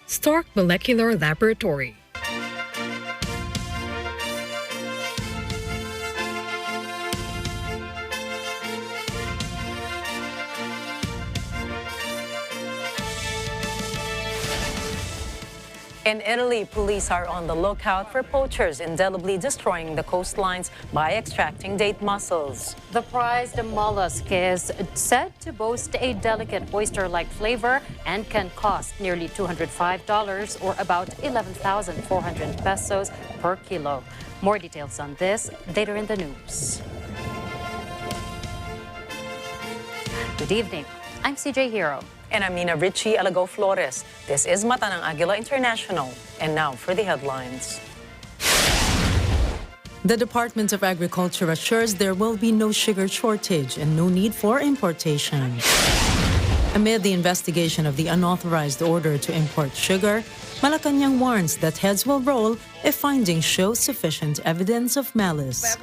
Stark Molecular Laboratory. In Italy, police are on the lookout for poachers indelibly destroying the coastlines by extracting date mussels. The prized mollusk is said to boast a delicate oyster-like flavor and can cost nearly $205 or about 11,400 pesos per kilo. More details on this later in the news. Good evening. I'm CJ Hero. And I'm Nina Richie Alago Flores. This is Mata ng Agila International. And now for the headlines. The Department of Agriculture assures there will be no sugar shortage and no need for importation. Amid the investigation of the unauthorized order to import sugar, Malacanang warns that heads will roll if findings show sufficient evidence of malice.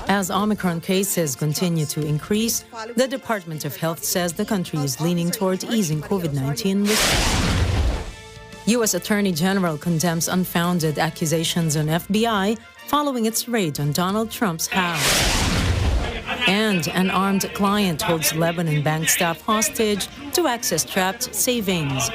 As Omicron cases continue to increase, the Department of Health says the country is leaning toward easing COVID-19 U.S. Attorney General condemns unfounded accusations on FBI following its raid on Donald Trump's house. And an armed client holds Lebanon bank staff hostage to access trapped savings.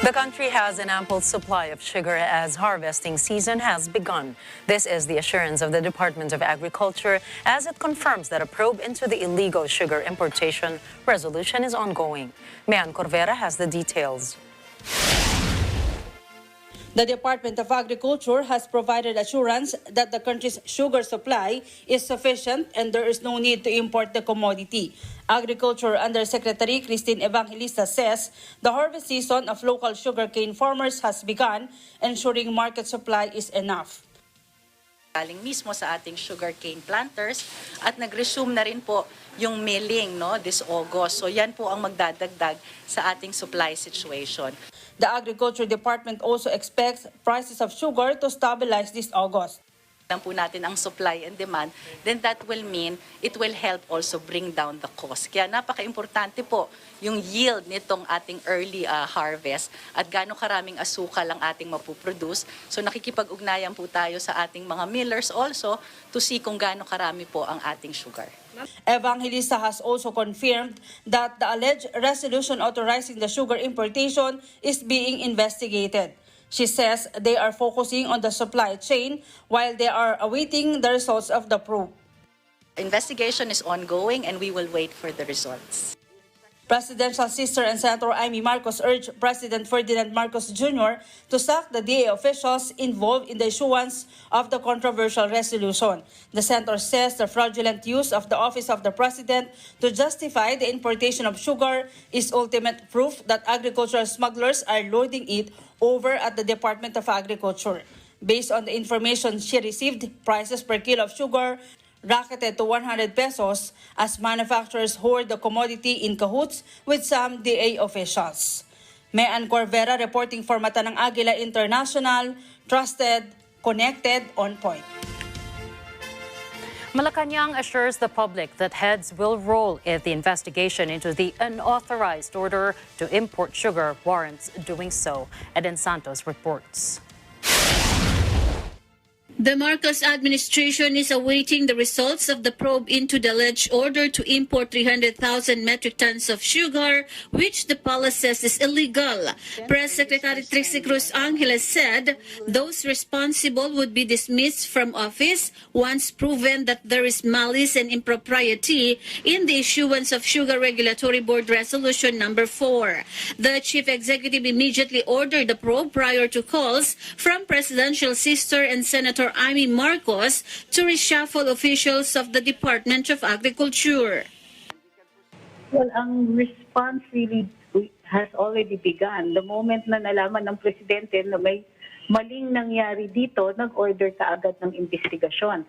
The country has an ample supply of sugar as harvesting season has begun. This is the assurance of the Department of Agriculture as it confirms that a probe into the illegal sugar importation resolution is ongoing. Mayan Corvera has the details. The Department of Agriculture has provided assurance that the country's sugar supply is sufficient and there is no need to import the commodity. Agriculture Undersecretary Christine Evangelista says the harvest season of local sugarcane farmers has begun, ensuring market supply is enough. Galing mismo sa ating sugarcane planters at nag-resume na rin po yung milling this August. So yan po ang magdadagdag sa ating supply situation. The Agriculture Department also expects prices of sugar to stabilize this August. Alam po natin ang supply and demand, then that will mean it will help also bring down the cost. Kaya napaka-importante po yung yield nitong ating early harvest at gaano karaming asukal ang ating mapuproduce. So nakikipag-ugnayan po tayo sa ating mga millers also to see kung gaano karami po ang ating sugar. Evangelista has also confirmed that the alleged resolution authorizing the sugar importation is being investigated. She says they are focusing on the supply chain while they are awaiting the results of the probe. Investigation is ongoing and we will wait for the results. Presidential sister and Senator Amy Marcos urged President Ferdinand Marcos Jr. to sack the DA officials involved in the issuance of the controversial resolution. The senator says the fraudulent use of the office of the president to justify the importation of sugar is ultimate proof that agricultural smugglers are loading it over at the Department of Agriculture. Based on the information she received, prices per kilo of sugar rocketed to 100 pesos as manufacturers hoard the commodity in cahoots with some DA officials. Mayan Corvera reporting for Mata ng Agila International, trusted, connected, on point. Malacanang assures the public that heads will roll if the investigation into the unauthorized order to import sugar warrants doing so. Eden Santos reports. The Marcos administration is awaiting the results of the probe into the alleged order to import 300,000 metric tons of sugar, which the palace says is illegal. Press Secretary Trixie Cruz Angeles said those responsible would be dismissed from office once proven that there is malice and impropriety in the issuance of Sugar Regulatory Board Resolution Number 4. The chief executive immediately ordered the probe prior to calls from presidential sister and Senator Amy Marcos to reshuffle officials of the Department of Agriculture. Well, ang response really has already begun. The moment na nalaman ng presidente na may maling nangyari dito, nag-order kaagad ng investigasyon.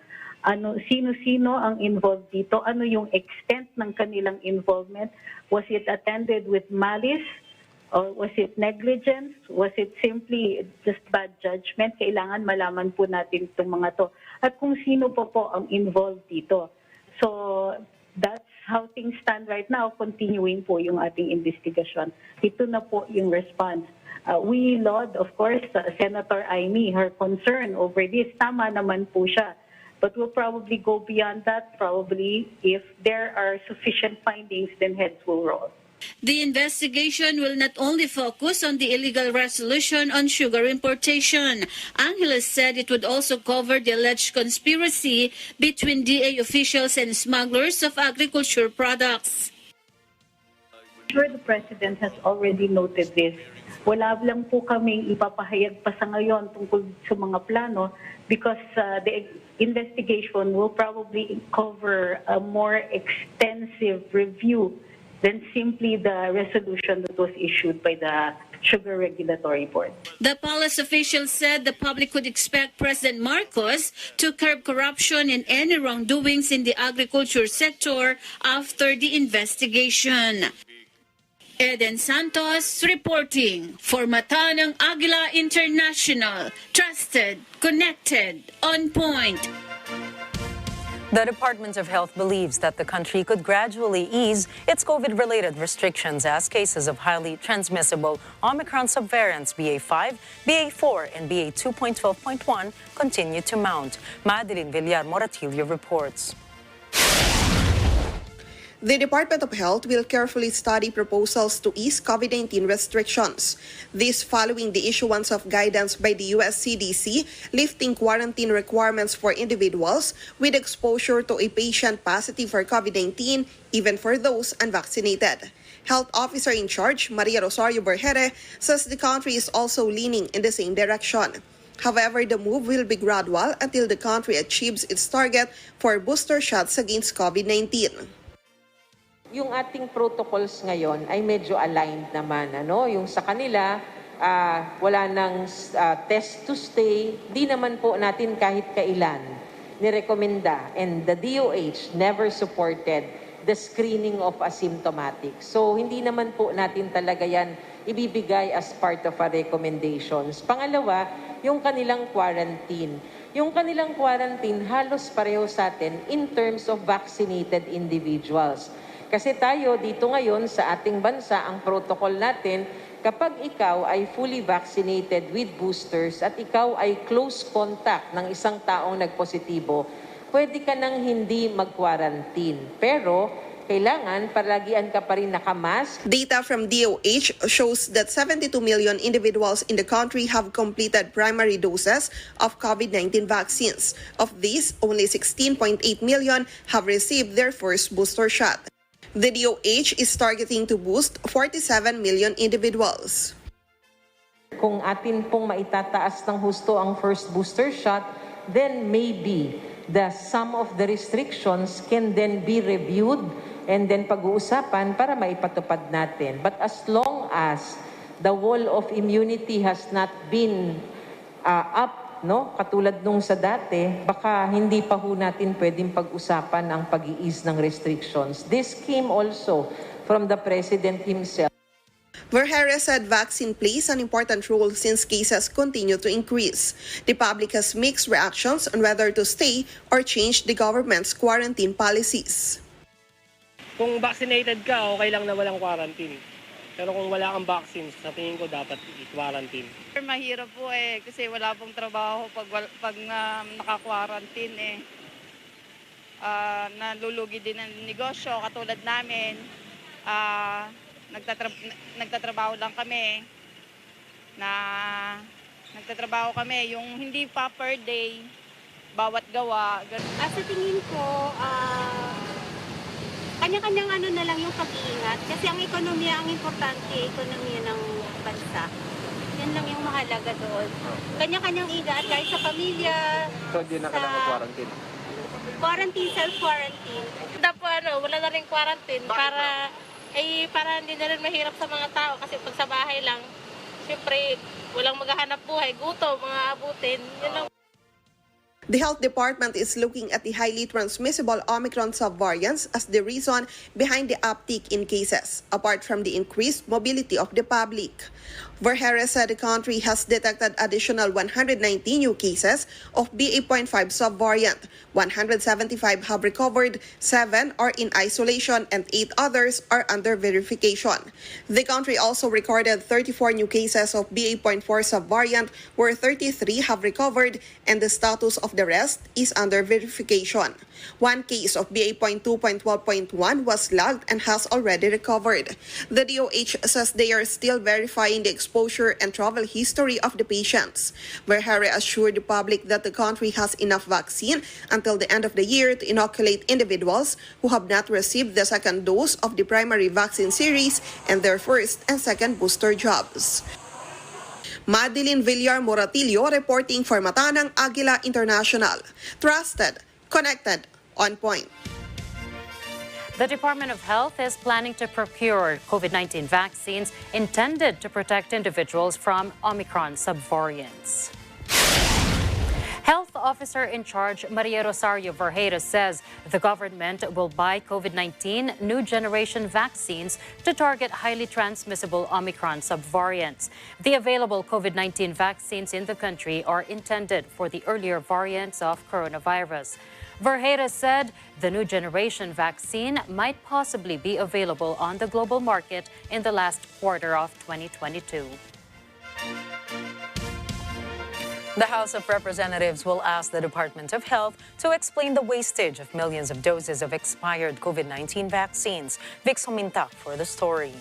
Sino-sino ang involved dito? Ano yung extent ng kanilang involvement? Was it attended with malice? Or was it negligence? Was it simply just bad judgment? Kailangan malaman po natin itong mga to. At kung sino po ang involved dito. So that's how things stand right now. Continuing po yung ating investigation. Ito na po yung response. We laud, of course, Senator Amy, her concern over this. Tama naman po siya. But we'll probably go beyond that. Probably if there are sufficient findings, then heads will roll. The investigation will not only focus on the illegal resolution on sugar importation. Agila said it would also cover the alleged conspiracy between DA officials and smugglers of agriculture products. I'm sure the President has already noted this. Wala lang po kaming ipapahayag pa sa ngayon tungkol sa mga plano because the investigation will probably cover a more extensive review than simply the resolution that was issued by the Sugar Regulatory Board. The palace official said the public could expect President Marcos to curb corruption and any wrongdoings in the agriculture sector after the investigation. Eden Santos reporting for Mata ng Agila International. Trusted, connected, on point. The Department of Health believes that the country could gradually ease its COVID-related restrictions as cases of highly transmissible Omicron subvariants BA5, BA4, and BA 2.12.1 continue to mount. Madeline Villar Moratillo reports. The Department of Health will carefully study proposals to ease COVID-19 restrictions. This following the issuance of guidance by the U.S. CDC lifting quarantine requirements for individuals with exposure to a patient positive for COVID-19, even for those unvaccinated. Health Officer in charge, Maria Rosario Berjere, says the country is also leaning in the same direction. However, the move will be gradual until the country achieves its target for booster shots against COVID-19. Yung ating protocols ngayon ay medyo aligned naman. Yung sa kanila, wala nang test to stay. Di naman po natin kahit kailan nirekomenda. And the DOH never supported the screening of asymptomatics. So hindi naman po natin talaga yan ibibigay as part of our recommendations. Pangalawa, yung kanilang quarantine. Yung kanilang quarantine halos pareho sa atin in terms of vaccinated individuals. Kasi tayo dito ngayon sa ating bansa, ang protocol natin, kapag ikaw ay fully vaccinated with boosters at ikaw ay close contact ng isang taong nagpositibo, pwede ka nang hindi mag-quarantine. Pero kailangan palagian ka pa rin nakamask. Data from DOH shows that 72 million individuals in the country have completed primary doses of COVID-19 vaccines. Of these, only 16.8 million have received their first booster shot. The DOH is targeting to boost 47 million individuals. Kung atin pong maitataas ng husto ang first booster shot, then maybe some of the restrictions can then be reviewed and then pag-uusapan para maipatupad natin. But as long as the wall of immunity has not been up, katulad nung sa dati, baka hindi pa ho natin pwedeng pag-usapan ang pag-i-ease ng restrictions. This came also from the President himself. Verjere said vaccine plays an important role since cases continue to increase. The public has mixed reactions on whether to stay or change the government's quarantine policies. Kung vaccinated ka, okay lang na walang quarantine. Pero kung wala kang vaccine, sa tingin ko dapat i-quarantine. Mahirap po kasi wala pong trabaho pag naka-quarantine nalulugi din ang negosyo katulad namin. Nagtatrabaho lang kami nagtatrabaho kami yung hindi pa per day bawat gawa. Sa tingin ko kanya-kanyang na lang yung pag-iingat. Kasi ang ekonomiya, ang importante, ekonomiya ng bansa. Yan lang yung mahalaga doon. Kanya-kanyang ingat, kahit sa pamilya. So, hindi na kailangan quarantine? Quarantine, self-quarantine. Wala na rin quarantine para para hindi na rin mahirap sa mga tao kasi pag sa bahay lang, syempre walang maghahanap buhay, gutom, mga abutin. Yun lang. The health department is looking at the highly transmissible Omicron subvariants as the reason behind the uptick in cases, apart from the increased mobility of the public. Vergara said the country has detected additional 119 new cases of BA.5 subvariant. 175 have recovered, 7 are in isolation, and 8 others are under verification. The country also recorded 34 new cases of BA.4 subvariant, where 33 have recovered, and the status of the rest is under verification. One case of BA.2.12.1 was logged and has already recovered. The DOH says they are still verifying the exposure and travel history of the patients. Vergara assured the public that the country has enough vaccine until the end of the year to inoculate individuals who have not received the second dose of the primary vaccine series and their first and second booster jobs. Madeline Villar Moratillo reporting for Matanang Agila International. Trusted, connected, on point. The Department of Health is planning to procure COVID-19 vaccines intended to protect individuals from Omicron subvariants. Health Officer in charge Maria Rosario Vergara says the government will buy COVID-19 new generation vaccines to target highly transmissible Omicron subvariants. The available COVID-19 vaccines in the country are intended for the earlier variants of coronavirus. Vergara said the new generation vaccine might possibly be available on the global market in the last quarter of 2022. The House of Representatives will ask the Department of Health to explain the wastage of millions of doses of expired COVID-19 vaccines. Vic Somintak for the story.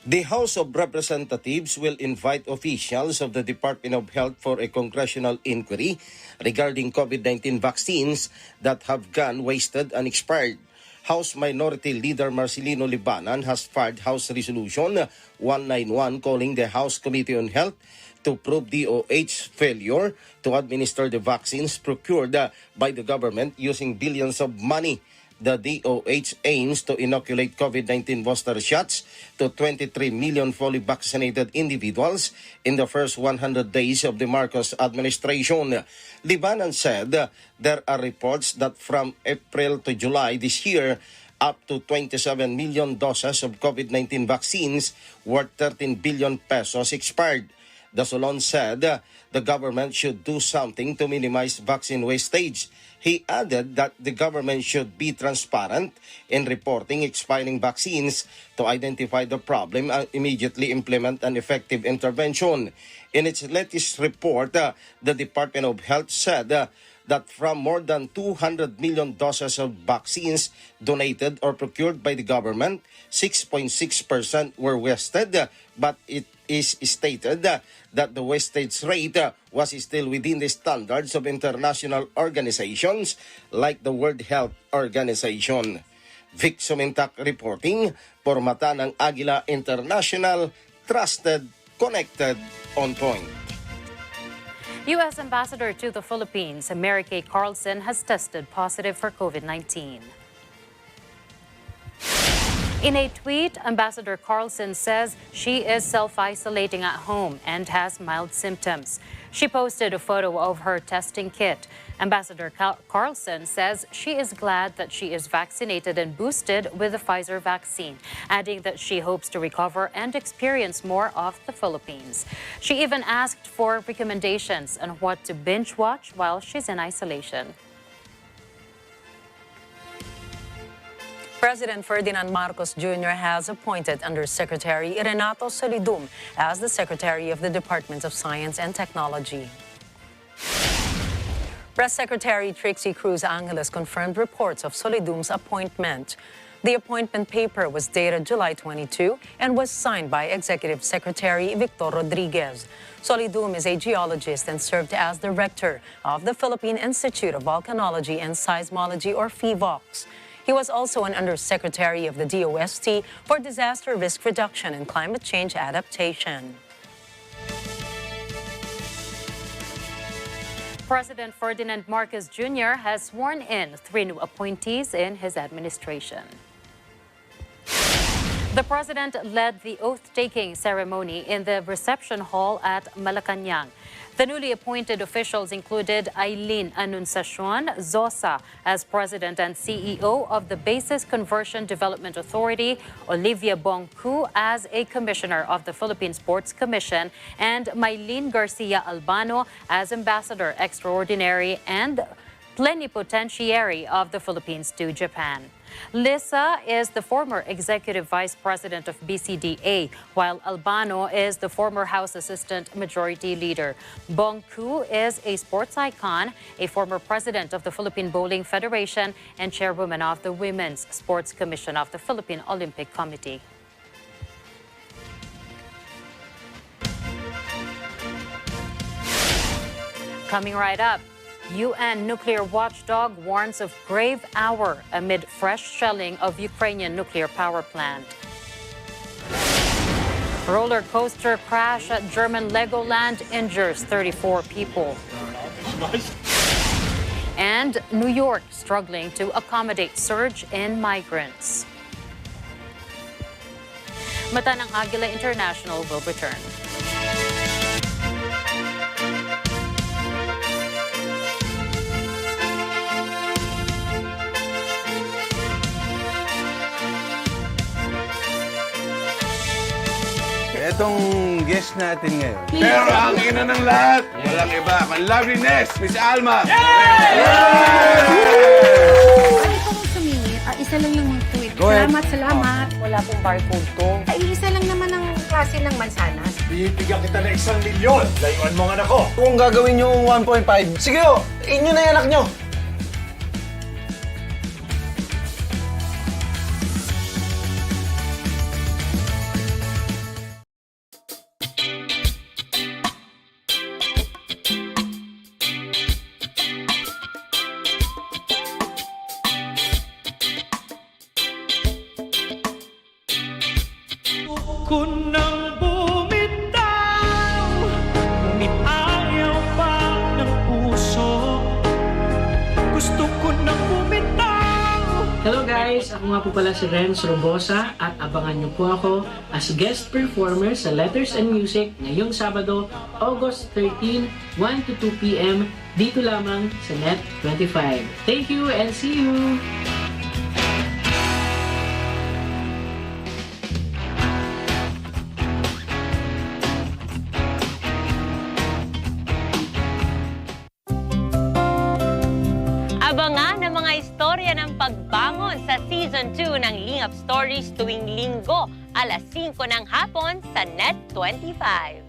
The House of Representatives will invite officials of the Department of Health for a congressional inquiry regarding COVID-19 vaccines that have gone wasted and expired. House Minority Leader Marcelino Libanan has filed House Resolution 191 calling the House Committee on Health to prove DOH's failure to administer the vaccines procured by the government using billions of money. The DOH aims to inoculate COVID-19 booster shots to 23 million fully vaccinated individuals in the first 100 days of the Marcos administration. Libanan said there are reports that from April to July this year, up to 27 million doses of COVID-19 vaccines worth 13 billion pesos expired. The Solon said the government should do something to minimize vaccine wastage. He added that the government should be transparent in reporting expiring vaccines to identify the problem and immediately implement an effective intervention. In its latest report, the Department of Health said that from more than 200 million doses of vaccines donated or procured by the government, 6.6% were wasted, but it is stated that the wastage rate was still within the standards of international organizations like the World Health Organization. Vic Somintak reporting for Matanang Agila International, trusted, connected, on point. U.S. Ambassador to the Philippines, Mary Kay Carlson, has tested positive for COVID-19. In a tweet, Ambassador Carlson says she is self-isolating at home and has mild symptoms. She posted a photo of her testing kit. Ambassador Carlson says she is glad that she is vaccinated and boosted with the Pfizer vaccine, adding that she hopes to recover and experience more of the Philippines. She even asked for recommendations on what to binge watch while she's in isolation. President Ferdinand Marcos Jr. has appointed Undersecretary Renato Solidum as the Secretary of the Department of Science and Technology. Press Secretary Trixie Cruz Angeles confirmed reports of Solidum's appointment. The appointment paper was dated July 22 and was signed by Executive Secretary Victor Rodriguez. Solidum is a geologist and served as director of the Philippine Institute of Volcanology and Seismology, or PHIVOLCS. He was also an Undersecretary of the DOST for Disaster Risk Reduction and Climate Change Adaptation. President Ferdinand Marcos Jr. has sworn in 3 new appointees in his administration. The president led the oath-taking ceremony in the reception hall at Malacanang. The newly appointed officials included Eileen Anunciacion Zosa as president and CEO of the Basis Conversion Development Authority, Olivia Bongku as a commissioner of the Philippine Sports Commission, and Mylene Garcia Albano as ambassador extraordinary and plenipotentiary of the Philippines to Japan. Lisa is the former executive vice president of BCDA, while Albano is the former House Assistant Majority Leader. Bongku is a sports icon, a former president of the Philippine Bowling Federation, and chairwoman of the Women's Sports Commission of the Philippine Olympic Committee. Coming right up, UN nuclear watchdog warns of grave hour amid fresh shelling of Ukrainian nuclear power plant. Roller coaster crash at German Legoland injures 34 people. And New York struggling to accommodate surge in migrants. Mata ng Agila International will return. Etong guest natin ngayon. Pero ang ina ng lahat, walang iba, ang loveliness, Miss Alma! Pwede pong sumingit. Isa lang yung tweet. Salamat. Wala pong barcode to. Ay, isa lang naman ang klase ng mansanas. Bibigyan kita ng 1 milyon. Layuan mo ang anak ko. Kung gagawin nyo 1.5, sige o, inyo na yung anak nyo. Kung nang bumitaw, ngunit ayaw pa ng puso. Gusto ko nang bumitaw. Hello guys! Ako nga po pala si Renz Robosa at abangan niyo po ako as guest performer sa Letters and Music ngayong Sabado, August 13, 1 to 2 p.m. dito lamang sa Net 25. Thank you and see you! Abangan ang mga istorya ng pagbangon sa Season 2 ng Lingap Stories tuwing Linggo, alas 5 ng hapon sa Net 25.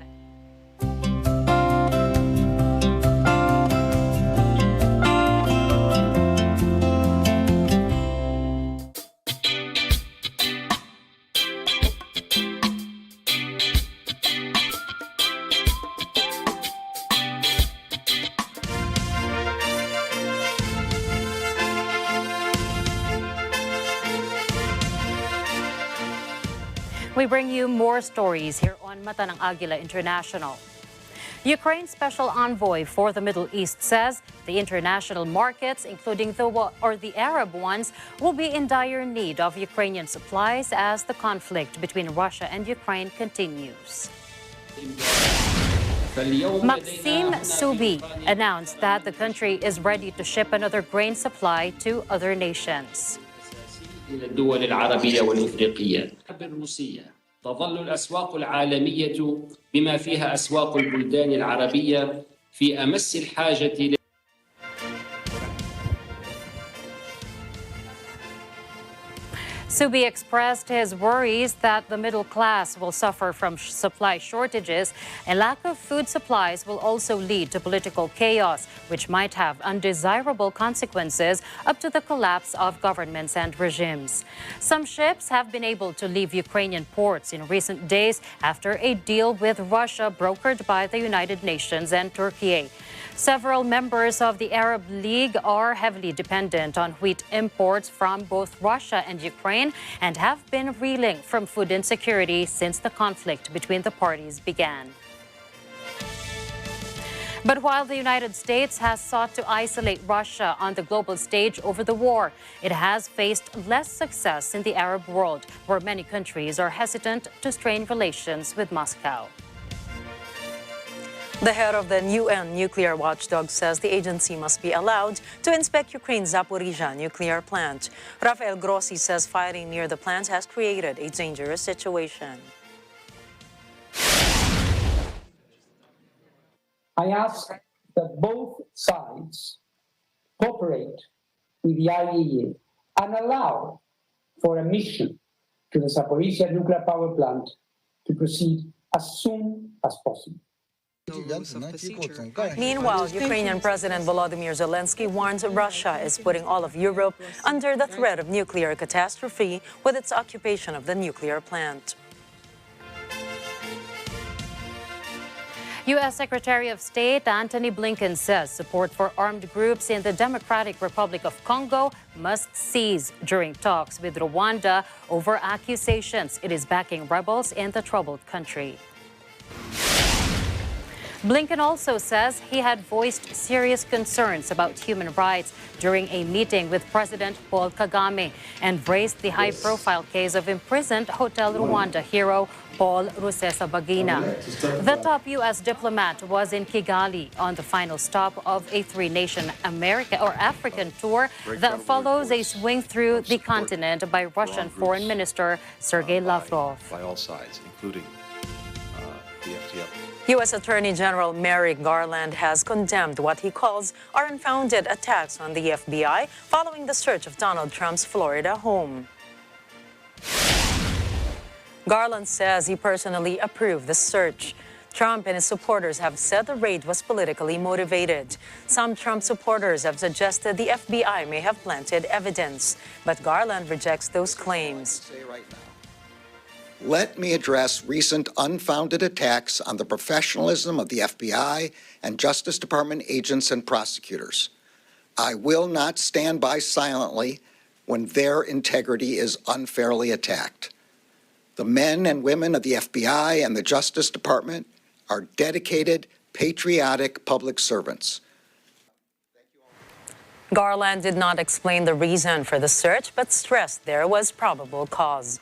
We bring you more stories here on Mata ng Agila International. Ukraine's special envoy for the Middle East says the international markets, including the Arab ones, will be in dire need of Ukrainian supplies as the conflict between Russia and Ukraine continues. Maxim Subi announced that the country is ready to ship another grain supply to other nations. إلى الدول العربية والإفريقية. بالروسية تظل الأسواق العالمية بما فيها أسواق البلدان العربية في أمس الحاجة. Subi expressed his worries that the middle class will suffer from supply shortages, and lack of food supplies will also lead to political chaos, which might have undesirable consequences up to the collapse of governments and regimes. Some ships have been able to leave Ukrainian ports in recent days after a deal with Russia brokered by the United Nations and Turkey. Several members of the Arab League are heavily dependent on wheat imports from both Russia and Ukraine and have been reeling from food insecurity since the conflict between the parties began. But while the United States has sought to isolate Russia on the global stage over the war, it has faced less success in the Arab world, where many countries are hesitant to strain relations with Moscow. The head of the UN nuclear watchdog says the agency must be allowed to inspect Ukraine's Zaporizhzhia nuclear plant. Rafael Grossi says fighting near the plant has created a dangerous situation. I ask that both sides cooperate with the IAEA and allow for a mission to the Zaporizhzhia nuclear power plant to proceed as soon as possible. Meanwhile, Ukrainian President Volodymyr Zelensky warns Russia is putting all of Europe under the threat of nuclear catastrophe with its occupation of the nuclear plant. U.S. Secretary of State Antony Blinken says support for armed groups in the Democratic Republic of Congo must cease during talks with Rwanda over accusations it is backing rebels in the troubled country. Blinken also says he had voiced serious concerns about human rights during a meeting with President Paul Kagame and raised the high-profile case of imprisoned Hotel Rwanda hero Paul Rusesabagina. The top U.S. diplomat was in Kigali on the final stop of a three-nation African tour that follows a swing through the continent by Russian Foreign Minister Sergei Lavrov. By all sides, including the FTF. U.S. Attorney General Merrick Garland has condemned what he calls are unfounded attacks on the FBI following the search of Donald Trump's Florida home. Garland says he personally approved the search. Trump and his supporters have said the raid was politically motivated. Some Trump supporters have suggested the FBI may have planted evidence, but Garland rejects those claims. Let me address recent unfounded attacks on the professionalism of the FBI and Justice Department agents and prosecutors. I will not stand by silently when their integrity is unfairly attacked. The men and women of the FBI and the Justice Department are dedicated, patriotic public servants. Garland did not explain the reason for the search, but stressed there was probable cause.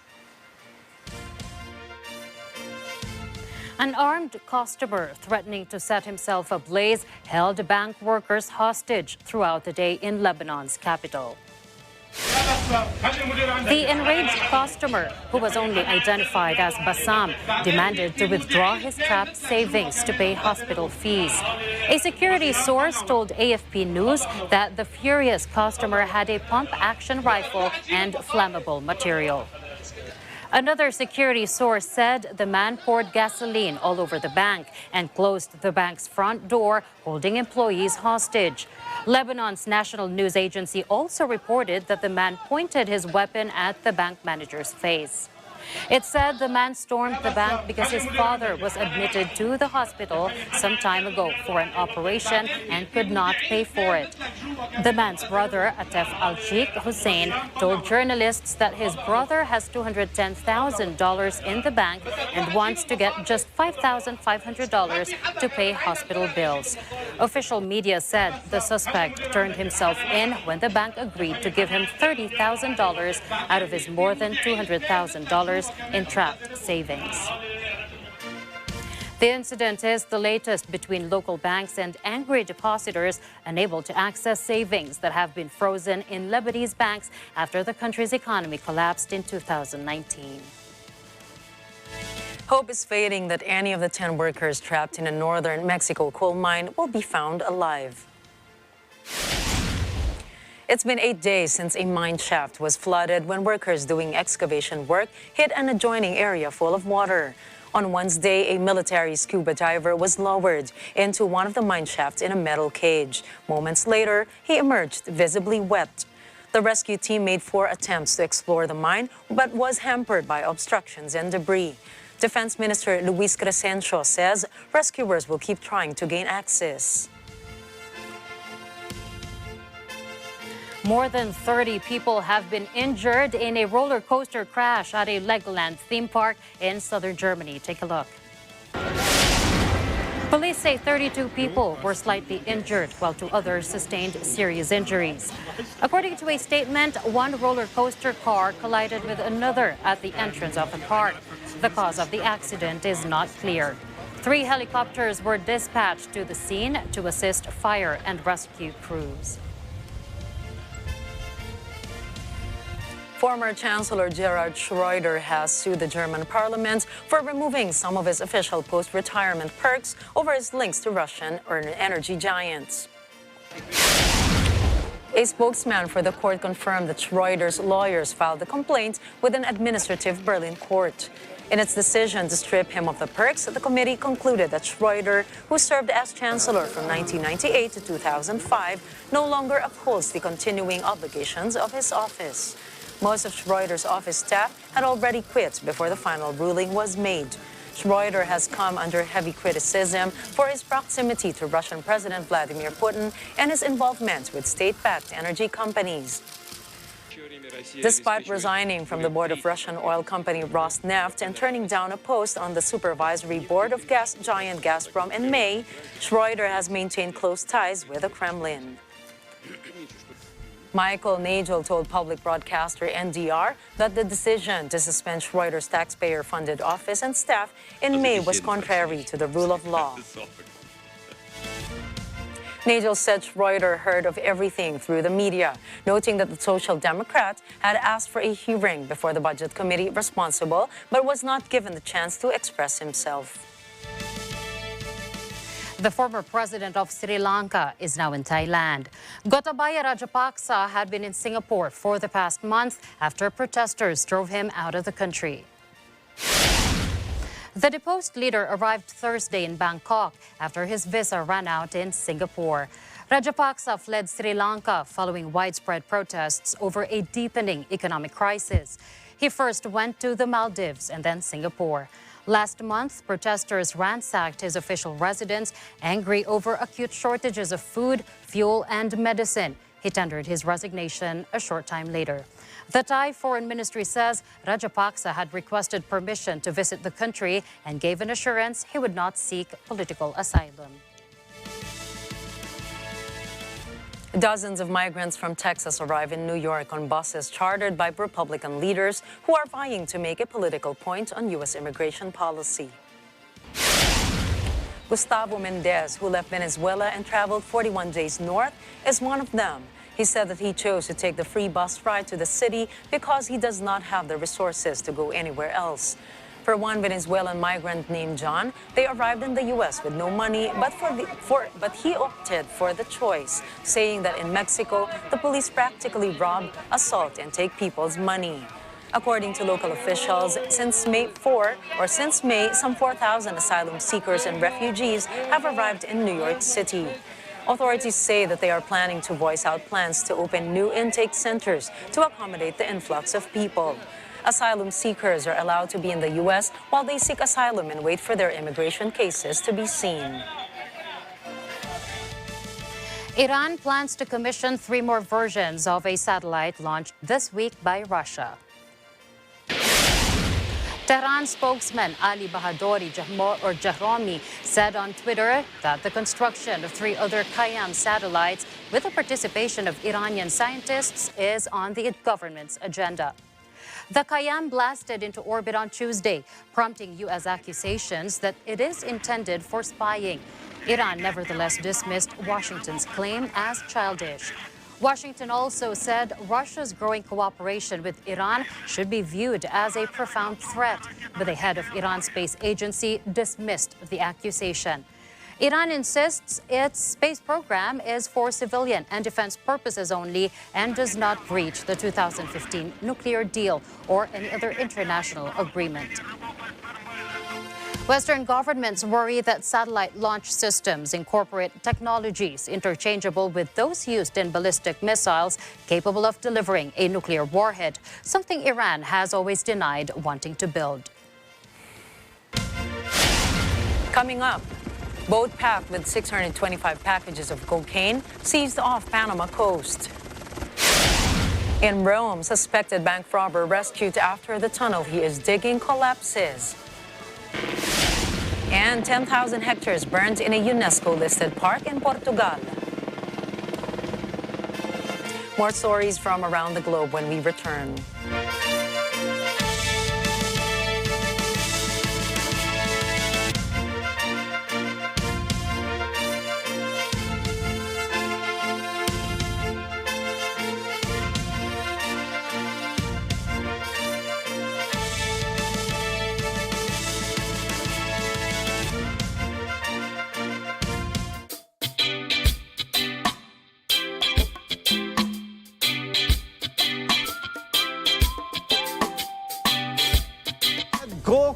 An armed customer threatening to set himself ablaze held bank workers hostage throughout the day in Lebanon's capital. The enraged customer, who was only identified as Bassam, demanded to withdraw his trapped savings to pay hospital fees. A security source told AFP News that the furious customer had a pump-action rifle and flammable material. Another security source said the man poured gasoline all over the bank and closed the bank's front door, holding employees hostage. Lebanon's national news agency also reported that the man pointed his weapon at the bank manager's face. It said the man stormed the bank because his father was admitted to the hospital some time ago for an operation and could not pay for it. The man's brother, Atef Al-Sheikh Hussein, told journalists that his brother has $210,000 in the bank and wants to get just $5,500 to pay hospital bills. Official media said the suspect turned himself in when the bank agreed to give him $30,000 out of his more than $200,000 in trapped savings. The incident is the latest between local banks and angry depositors unable to access savings that have been frozen in Lebanese banks after the country's economy collapsed in 2019. Hope is fading that any of the 10 workers trapped in a northern Mexico coal mine will be found alive. It's been 8 days since a mine shaft was flooded when workers doing excavation work hit an adjoining area full of water. On Wednesday, a military scuba diver was lowered into one of the mine shafts in a metal cage. Moments later, he emerged visibly wet. The rescue team made 4 attempts to explore the mine, but was hampered by obstructions and debris. Defense Minister Luis Crescencio says rescuers will keep trying to gain access. More than 30 people have been injured in a roller coaster crash at a Legoland theme park in southern Germany. Take a look. Police say 32 people were slightly injured, while 2 others sustained serious injuries. According to a statement, one roller coaster car collided with another at the entrance of the park. The cause of the accident is not clear. 3 helicopters were dispatched to the scene to assist fire and rescue crews. Former Chancellor Gerhard Schroeder has sued the German parliament for removing some of his official post-retirement perks over his links to Russian energy giants. A spokesman for the court confirmed that Schroeder's lawyers filed the complaint with an administrative Berlin court. In its decision to strip him of the perks, the committee concluded that Schroeder, who served as chancellor from 1998 to 2005, no longer upholds the continuing obligations of his office. Most of Schroeder's office staff had already quit before the final ruling was made. Schroeder has come under heavy criticism for his proximity to Russian President Vladimir Putin and his involvement with state-backed energy companies. Despite resigning from the board of Russian oil company Rosneft and turning down a post on the supervisory board of gas giant Gazprom in May, Schroeder has maintained close ties with the Kremlin. Michael Nagel told public broadcaster NDR that the decision to suspend Schroeder's taxpayer-funded office and staff in May was contrary to the rule of law. Nagel said Schroeder heard of everything through the media, noting that the Social Democrat had asked for a hearing before the Budget Committee responsible, but was not given the chance to express himself. The former president of Sri Lanka is now in Thailand. Gotabaya Rajapaksa had been in Singapore for the past month after protesters drove him out of the country. The deposed leader arrived Thursday in Bangkok after his visa ran out in Singapore. Rajapaksa fled Sri Lanka following widespread protests over a deepening economic crisis. He first went to the Maldives and then Singapore. Last month, protesters ransacked his official residence, angry over acute shortages of food, fuel, and medicine. He tendered his resignation a short time later. The Thai Foreign Ministry says Rajapaksa had requested permission to visit the country and gave an assurance he would not seek political asylum. Dozens of migrants from Texas arrive in New York on buses chartered by Republican leaders who are vying to make a political point on U.S. immigration policy. Gustavo Mendez, who left Venezuela and traveled 41 days north, is one of them. He said that he chose to take the free bus ride to the city because he does not have the resources to go anywhere else. For one Venezuelan migrant named John, they arrived in the U.S. with no money, but he opted for the choice, saying that in Mexico, the police practically rob, assault, and take people's money. According to local officials, since May, some 4,000 asylum seekers and refugees have arrived in New York City. Authorities say that they are planning to voice out plans to open new intake centers to accommodate the influx of people. Asylum seekers are allowed to be in the U.S. while they seek asylum and wait for their immigration cases to be seen. Iran plans to commission 3 more versions of a satellite launched this week by Russia. Tehran spokesman Ali Bahadori Jahromi said on Twitter that the construction of 3 other Kayam satellites with the participation of Iranian scientists is on the government's agenda. The Kayam blasted into orbit on Tuesday, prompting U.S. accusations that it is intended for spying. Iran nevertheless dismissed Washington's claim as childish. Washington also said Russia's growing cooperation with Iran should be viewed as a profound threat, but the head of Iran's space agency dismissed the accusation. Iran insists its space program is for civilian and defense purposes only and does not breach the 2015 nuclear deal or any other international agreement. Western governments worry that satellite launch systems incorporate technologies interchangeable with those used in ballistic missiles capable of delivering a nuclear warhead, something Iran has always denied wanting to build. Coming up, boat packed with 625 packages of cocaine seized off Panama coast. In Rome, suspected bank robber rescued after the tunnel he is digging collapses. And 10,000 hectares burned in a UNESCO-listed park in Portugal. More stories from around the globe when we return.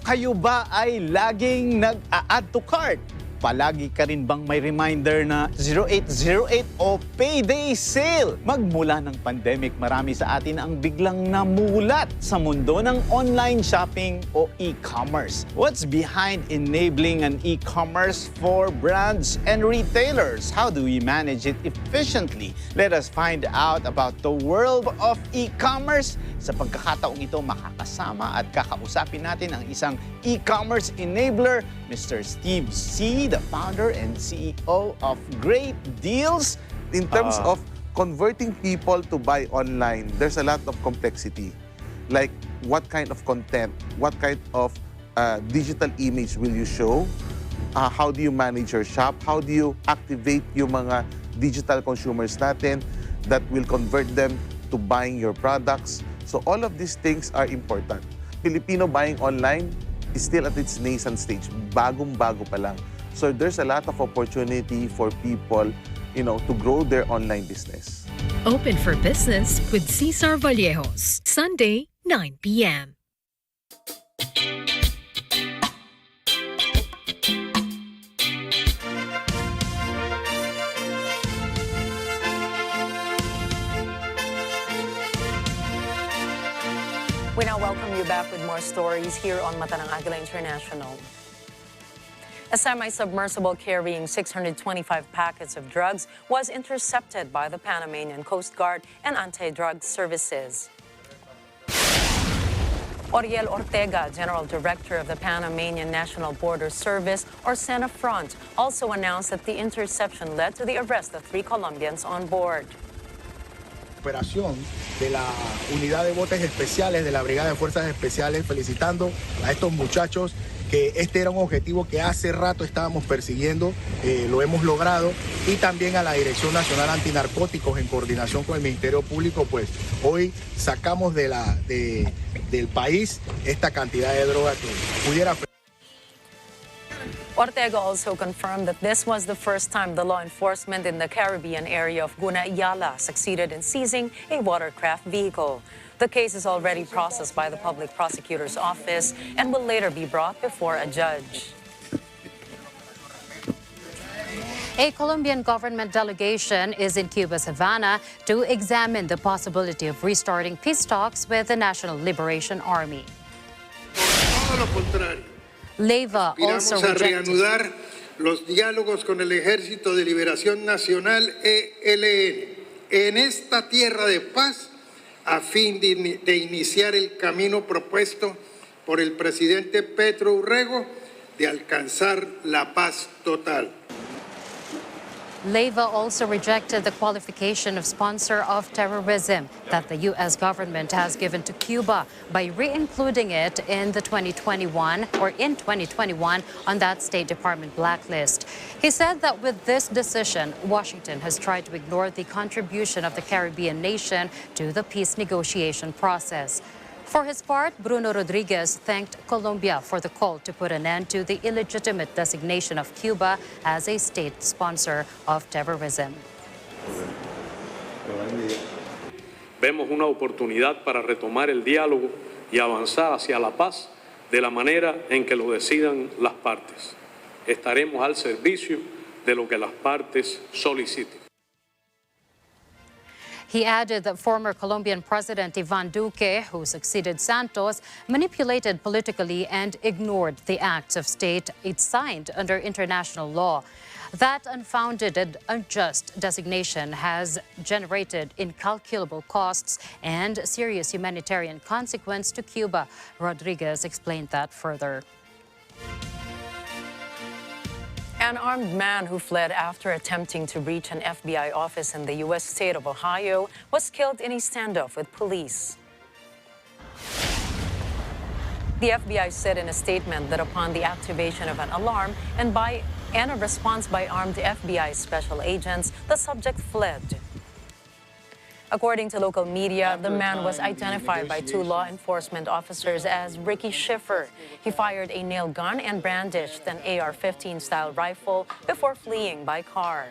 Kayo ba ay laging nag-a-add to cart? Palagi ka rin bang may reminder na 0808 o payday sale? Magmula ng pandemic, marami sa atin ang biglang namulat sa mundo ng online shopping o e-commerce. What's behind enabling an e-commerce for brands and retailers? How do we manage it efficiently? Let us find out about the world of e-commerce. Sa pagkakataong ito, makakasama at kakausapin natin ang isang e-commerce enabler, Mr. Steve C., the founder and CEO of Great Deals. In terms of converting people to buy online, there's a lot of complexity. Like what kind of content, what kind of digital image will you show? How do you manage your shop? How do you activate yung mga digital consumers natin that will convert them to buying your products? So all of these things are important. Filipino buying online is still at its nascent stage. Bagong-bago pa lang. So there's a lot of opportunity for people, to grow their online business. Open for Business with Cesar Vallejos, Sunday, 9 p.m. We now welcome you back with more stories here on Mata ng Agila International. A semi-submersible carrying 625 packets of drugs was intercepted by the Panamanian Coast Guard and anti-drug services. Oriel Ortega, General Director of the Panamanian National Border Service, or SENAFRONT, also announced that the interception led to the arrest of 3 Colombians on board. Operación de la Unidad de Botes Especiales de la Brigada de Fuerzas Especiales, felicitando a estos muchachos que este era un objetivo que hace rato estábamos persiguiendo, lo hemos logrado, y también a la Dirección Nacional Antinarcóticos en coordinación con el Ministerio Público, pues hoy sacamos del país esta cantidad de droga que pudiera... Ortega also confirmed that this was the first time the law enforcement in the Caribbean area of Agila succeeded in seizing a watercraft vehicle. The case is already processed by the Public Prosecutor's Office and will later be brought before a judge. A Colombian government delegation is in Cuba's Havana to examine the possibility of restarting peace talks with the National Liberation Army. Leyva also Aspiramos a reanudar los diálogos con el Ejército de Liberación Nacional, ELN, en esta tierra de paz, a fin de iniciar el camino propuesto por el presidente Petro Urrego de alcanzar la paz total. Leyva also rejected the qualification of sponsor of terrorism that the U.S. government has given to Cuba by re-including it in the 2021 on that State Department blacklist. He said that with this decision, Washington has tried to ignore the contribution of the Caribbean nation to the peace negotiation process. For his part, Bruno Rodriguez thanked Colombia for the call to put an end to the illegitimate designation of Cuba as a state sponsor of terrorism. Vemos una oportunidad para retomar el diálogo y avanzar hacia la paz de la manera en que lo decidan las partes. Estaremos al servicio de lo que las partes soliciten. He added that former Colombian President Iván Duque, who succeeded Santos, manipulated politically and ignored the acts of state it signed under international law. That unfounded and unjust designation has generated incalculable costs and serious humanitarian consequence to Cuba. Rodriguez explained that further. An armed man who fled after attempting to reach an FBI office in the U.S. state of Ohio was killed in a standoff with police. The FBI said in a statement that upon the activation of an alarm and a response by armed FBI special agents, the subject fled. According to local media, the man was identified by two law enforcement officers as Ricky Schiffer. He fired a nail gun and brandished an AR-15 style rifle before fleeing by car.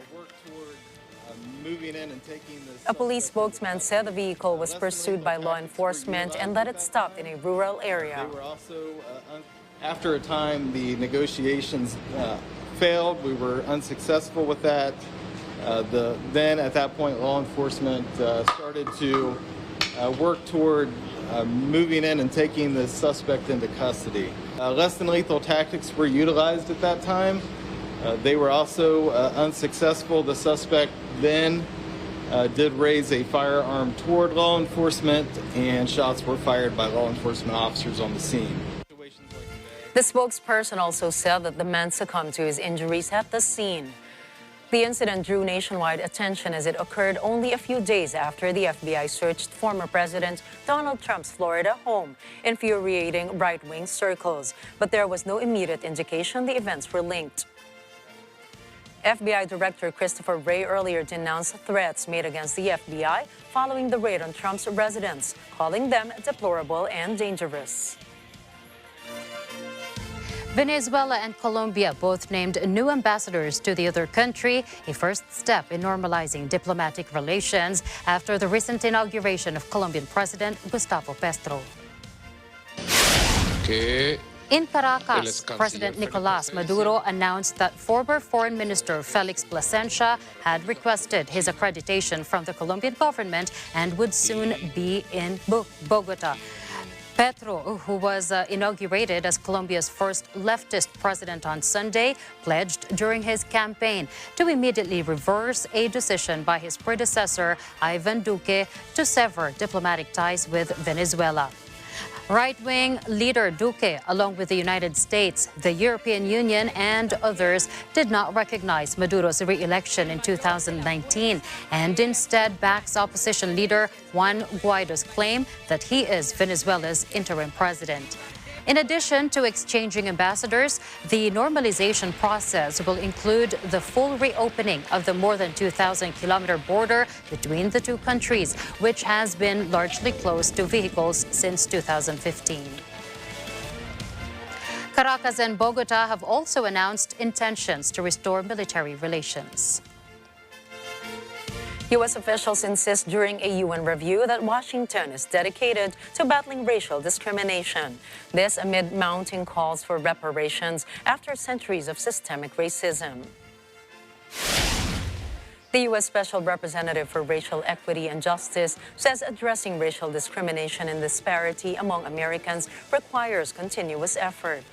A police spokesman said the vehicle was pursued by law enforcement and that it stopped in a rural area. They were also, after a time, the negotiations failed. We were unsuccessful with that. Then, at that point, law enforcement started to work toward moving in and taking the suspect into custody. Less than lethal tactics were utilized at that time. They were also unsuccessful. The suspect then did raise a firearm toward law enforcement, and shots were fired by law enforcement officers on the scene. The spokesperson also said that the man succumbed to his injuries at the scene. The incident drew nationwide attention as it occurred only a few days after the FBI searched former President Donald Trump's Florida home, infuriating right-wing circles. But there was no immediate indication the events were linked. FBI Director Christopher Wray earlier denounced threats made against the FBI following the raid on Trump's residence, calling them deplorable and dangerous. Venezuela and Colombia both named new ambassadors to the other country, a first step in normalizing diplomatic relations after the recent inauguration of Colombian President Gustavo Petro. In Caracas, President Nicolas Maduro announced that former Foreign Minister Felix Plasencia had requested his accreditation from the Colombian government and would soon be in Bogota. Petro, who was inaugurated as Colombia's first leftist president on Sunday, pledged during his campaign to immediately reverse a decision by his predecessor, Ivan Duque, to sever diplomatic ties with Venezuela. Right-wing leader Duque, along with the United States, the European Union, and others, did not recognize Maduro's re-election in 2019 and instead backs opposition leader Juan Guaido's claim that he is Venezuela's interim president. In addition to exchanging ambassadors, the normalization process will include the full reopening of the more than 2,000-kilometer border between the two countries, which has been largely closed to vehicles since 2015. Caracas and Bogota have also announced intentions to restore military relations. U.S. officials insist during a UN review that Washington is dedicated to battling racial discrimination. This amid mounting calls for reparations after centuries of systemic racism. The U.S. Special Representative for Racial Equity and Justice says addressing racial discrimination and disparity among Americans requires continuous effort.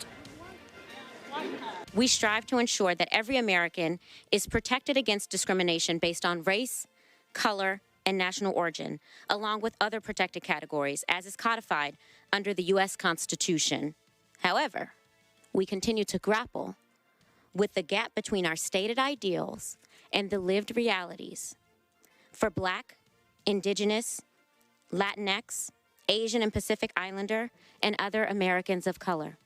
We strive to ensure that every American is protected against discrimination based on race, color, and national origin, along with other protected categories, as is codified under the U.S. Constitution. However, we continue to grapple with the gap between our stated ideals and the lived realities for Black, Indigenous, Latinx, Asian and Pacific Islander, and other Americans of color.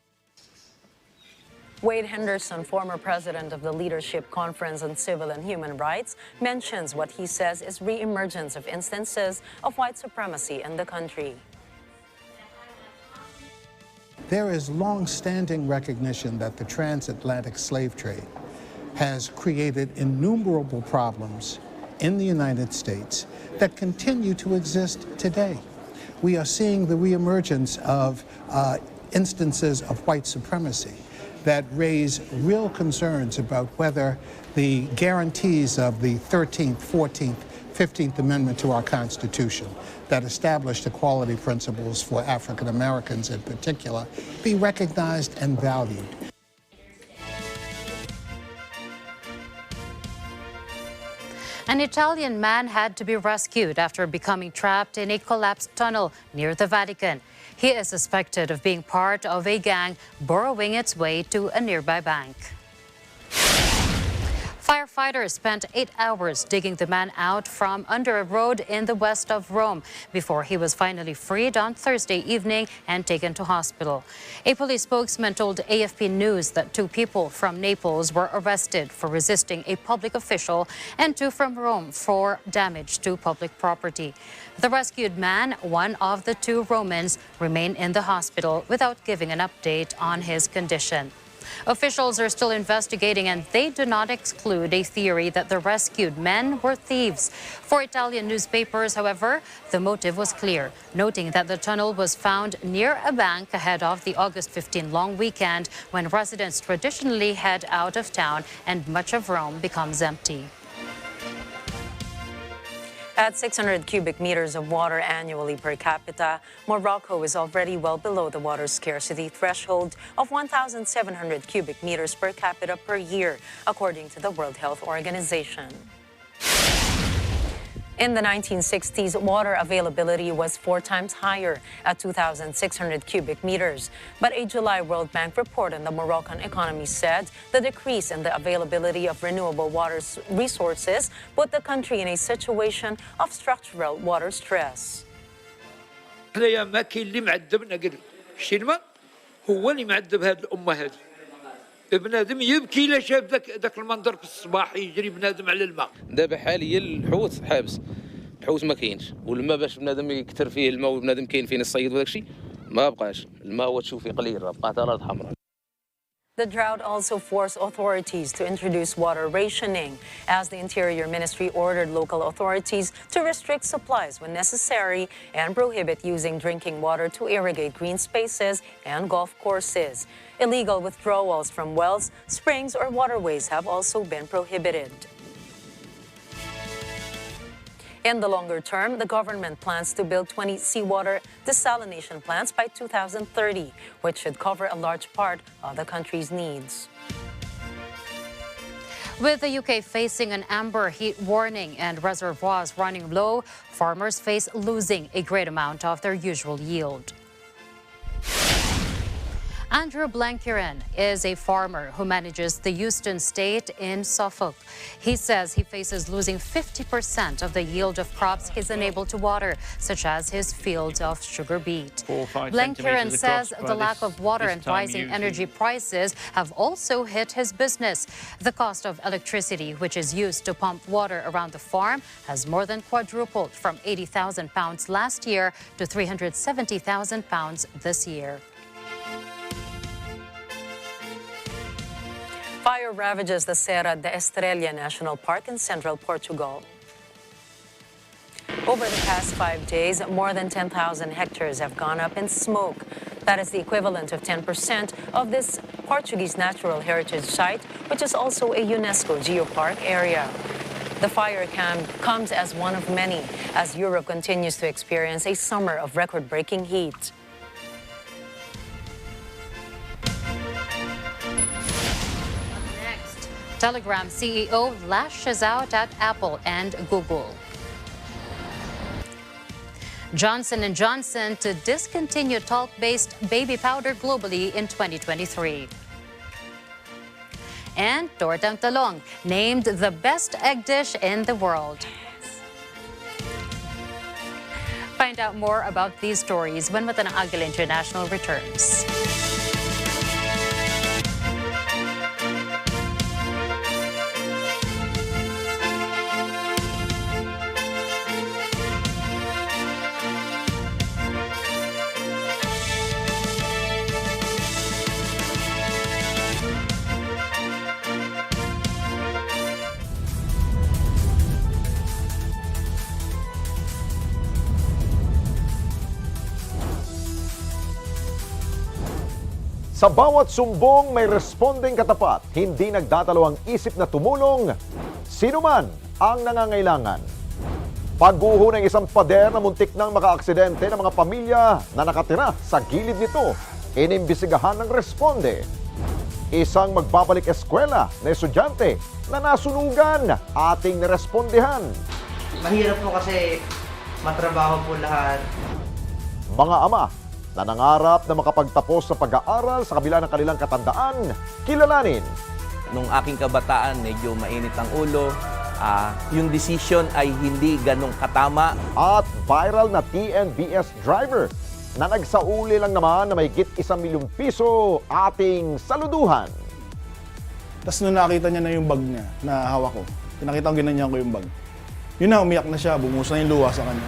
Wade Henderson, former president of the Leadership Conference on Civil and Human Rights, mentions what he says is re-emergence of instances of white supremacy in the country. There is long-standing recognition that the transatlantic slave trade has created innumerable problems in the United States that continue to exist today. We are seeing the reemergence of instances of white supremacy that raise real concerns about whether the guarantees of the 13th, 14th, 15th Amendment to our Constitution that established equality principles for African Americans in particular be recognized and valued. An Italian man had to be rescued after becoming trapped in a collapsed tunnel near the Vatican. He is suspected of being part of a gang burrowing its way to a nearby bank. Firefighters spent 8 hours digging the man out from under a road in the west of Rome before he was finally freed on Thursday evening and taken to hospital. A police spokesman told AFP News that 2 people from Naples were arrested for resisting a public official and 2 from Rome for damage to public property. The rescued man, one of the 2 Romans, remained in the hospital without giving an update on his condition. Officials are still investigating and they do not exclude a theory that the rescued men were thieves. For Italian newspapers, however, the motive was clear, noting that the tunnel was found near a bank ahead of the August 15 long weekend when residents traditionally head out of town and much of Rome becomes empty. At 600 cubic meters of water annually per capita, Morocco is already well below the water scarcity threshold of 1,700 cubic meters per capita per year, according to the World Health Organization. In the 1960s, water availability was 4 times higher at 2,600 cubic meters. But a July World Bank report on the Moroccan economy said the decrease in the availability of renewable water resources put the country in a situation of structural water stress. ما كاين اللي معذبنا قال شتي الماء هو اللي معذب هذه الامه هذه بنادم يبكي الا شاف ذاك المنظر في الصباح يجري بنادم على الماء. دابا حاليا الحوت حابس، الحوت ما كاينش، والماء باش بنادم يكثر فيه الماء وبنادم كاين فين يصيد وداك الشيء ما بقاش، الماء هو تشوفي قليل راه بقات الارض حمراء. The drought also forced authorities to introduce water rationing, as the Interior Ministry ordered local authorities to restrict supplies when necessary and prohibit using drinking water to irrigate green spaces and golf courses. Illegal withdrawals from wells, springs, or waterways have also been prohibited. In the longer term, the government plans to build 20 seawater desalination plants by 2030, which should cover a large part of the country's needs. With the UK facing an amber heat warning and reservoirs running low, farmers face losing a great amount of their usual yield. Andrew Blankiran is a farmer who manages the Euston Estate in Suffolk. He says he faces losing 50% of the yield of crops he's unable to water, such as his fields of sugar beet. Blankiran says the lack of water and rising energy prices have also hit his business. The cost of electricity, which is used to pump water around the farm, has more than quadrupled from £80,000 last year to £370,000 this year. Fire ravages the Serra da Estrela National Park in central Portugal. Over the past 5 days, more than 10,000 hectares have gone up in smoke. That is the equivalent of 10% of this Portuguese natural heritage site, which is also a UNESCO geopark area. The fire comes as one of many, as Europe continues to experience a summer of record-breaking heat. Telegram CEO lashes out at Apple and Google. Johnson & Johnson to discontinue talc-based baby powder globally in 2023. And Tortang Talong named the best egg dish in the world. Find out more about these stories when Agila International returns. Sa bawat sumbong may responding katapat, hindi nagdadalawang isip na tumulong sino man ang nangangailangan. Pagguho ng isang pader na muntik nang makaaksidente ng mga pamilya na nakatira sa gilid nito, inimbisigahan ng responde. Isang magbabalik eskwela na estudyante na nasunugan, ating nirespondehan. Mahirap po kasi matrabaho po lahat. Mga ama na nangarap na makapagtapos sa pag-aaral sa kabila ng kanilang katandaan, kilalanin nung aking kabataan, medyo mainit ang ulo. Yung decision ay hindi ganong katama. At viral na TNBS driver na nagsauli lang naman na mahigit 1 milyong piso ating saluduhan. Tapos nung nakita niya na yung bag niya na hawak ko, pinakita ko ginanyan ko yung bag. Yun na, umiyak na siya, bumuhos na yung luha sa kanya.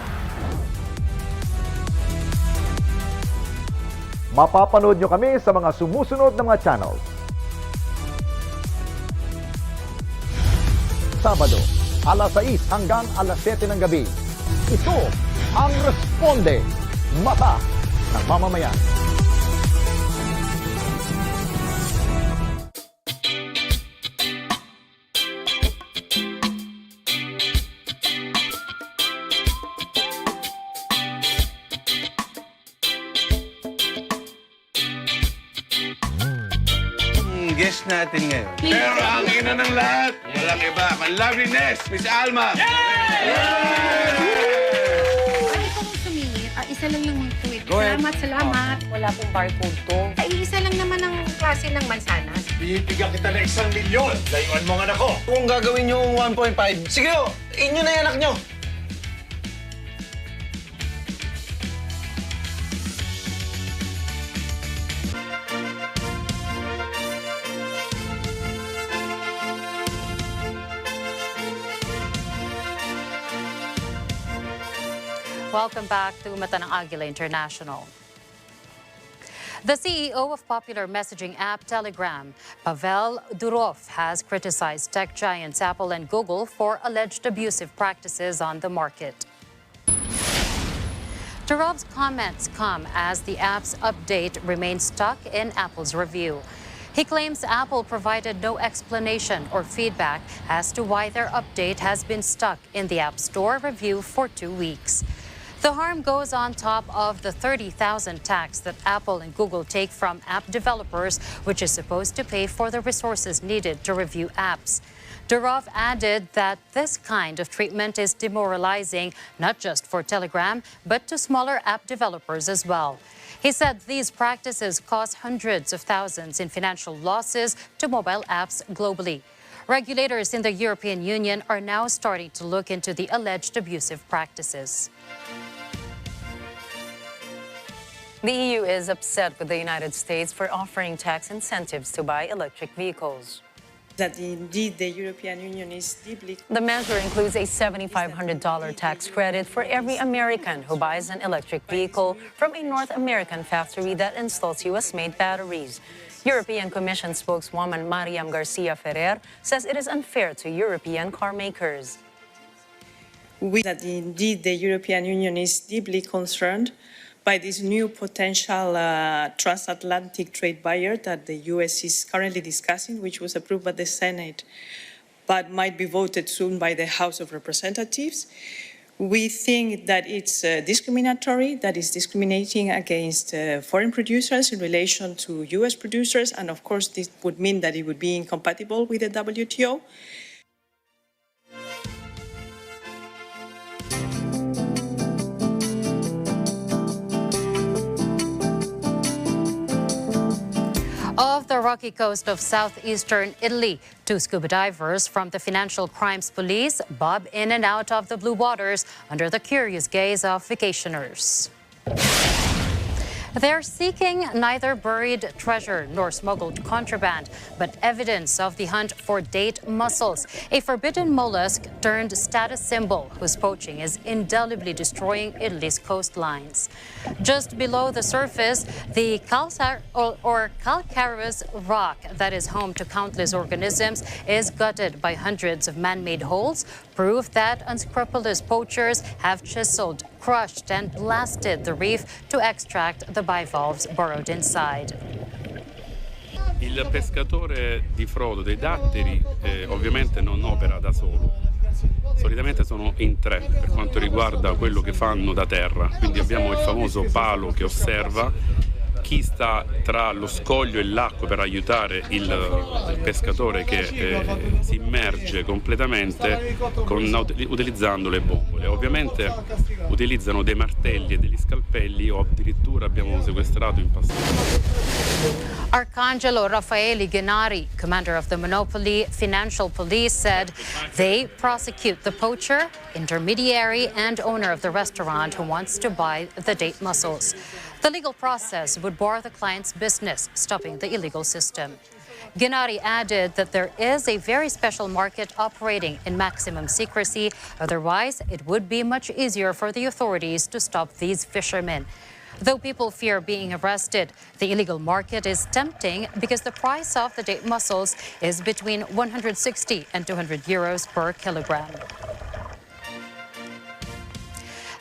Mapapanood nyo kami sa mga sumusunod na mga channels. Sabado, alas 6 hanggang alas 7 ng gabi. Ito ang Responde, Mata ng Mamamayan. Guest natin ngayon. Pero ang ina ng lahat, walang iba, ang loveliness, Miss Alma! Pwede ko mong sumingit. Isa lang yung mga tweet. Salamat. Wala pong barcode to. Ay, isa lang naman ang klase ng mansanas. Bibigyan kita na 1 milyon. Layuan mo ang anak ko. Kung gagawin nyo 1.5, sige o, inyo na yung anak nyo. Welcome back to Mata ng Agila International. The CEO of popular messaging app Telegram, Pavel Durov, has criticized tech giants Apple and Google for alleged abusive practices on the market. Durov's comments come as the app's update remains stuck in Apple's review. He claims Apple provided no explanation or feedback as to why their update has been stuck in the App Store review for 2 weeks. The harm goes on top of the 30,000 tax that Apple and Google take from app developers, which is supposed to pay for the resources needed to review apps. Durov added that this kind of treatment is demoralizing, not just for Telegram, but to smaller app developers as well. He said these practices cause hundreds of thousands in financial losses to mobile apps globally. Regulators in the European Union are now starting to look into the alleged abusive practices. The EU is upset with the United States for offering tax incentives to buy electric vehicles. That indeed the European Union is deeply... The measure includes a $7,500 tax credit for every American who buys an electric vehicle from a North American factory that installs US-made batteries. European Commission spokeswoman Mariam Garcia Ferrer says it is unfair to European car makers. That indeed the European Union is deeply concerned by this new potential transatlantic trade barrier that the U.S. is currently discussing, which was approved by the Senate, but might be voted soon by the House of Representatives. We think that it's discriminatory, that is discriminating against foreign producers in relation to U.S. producers, and of course this would mean that it would be incompatible with the WTO. Off the rocky coast of southeastern Italy, 2 scuba divers from the Financial Crimes Police bob in and out of the blue waters under the curious gaze of vacationers. They're seeking neither buried treasure nor smuggled contraband, but evidence of the hunt for date mussels, a forbidden mollusk turned status symbol whose poaching is indelibly destroying Italy's coastlines. Just below the surface, the calcareous rock that is home to countless organisms is gutted by hundreds of man-made holes, proof that unscrupulous poachers have chiseled, crushed, and blasted the reef to extract the bivalves burrowed inside. Il pescatore di frodo dei datteri ovviamente non opera da solo. Solitamente sono in 3 per quanto riguarda quello che fanno da terra, quindi abbiamo il famoso palo che osserva chi sta tra lo scoglio e l'acqua per aiutare il pescatore che si immerge completamente utilizzando le bombole. Ovviamente utilizzano dei martelli e degli scalpelli o addirittura abbiamo sequestrato in passato. Arcangelo Raffaele Gennari, commander of the Monopoly Financial Police, said they prosecute the poacher, intermediary, and owner of the restaurant who wants to buy the date mussels. The legal process would bar the client's business, stopping the illegal system. Gennari added that there is a very special market operating in maximum secrecy. Otherwise, it would be much easier for the authorities to stop these fishermen. Though people fear being arrested, the illegal market is tempting because the price of the date mussels is between 160 and 200 euros per kilogram.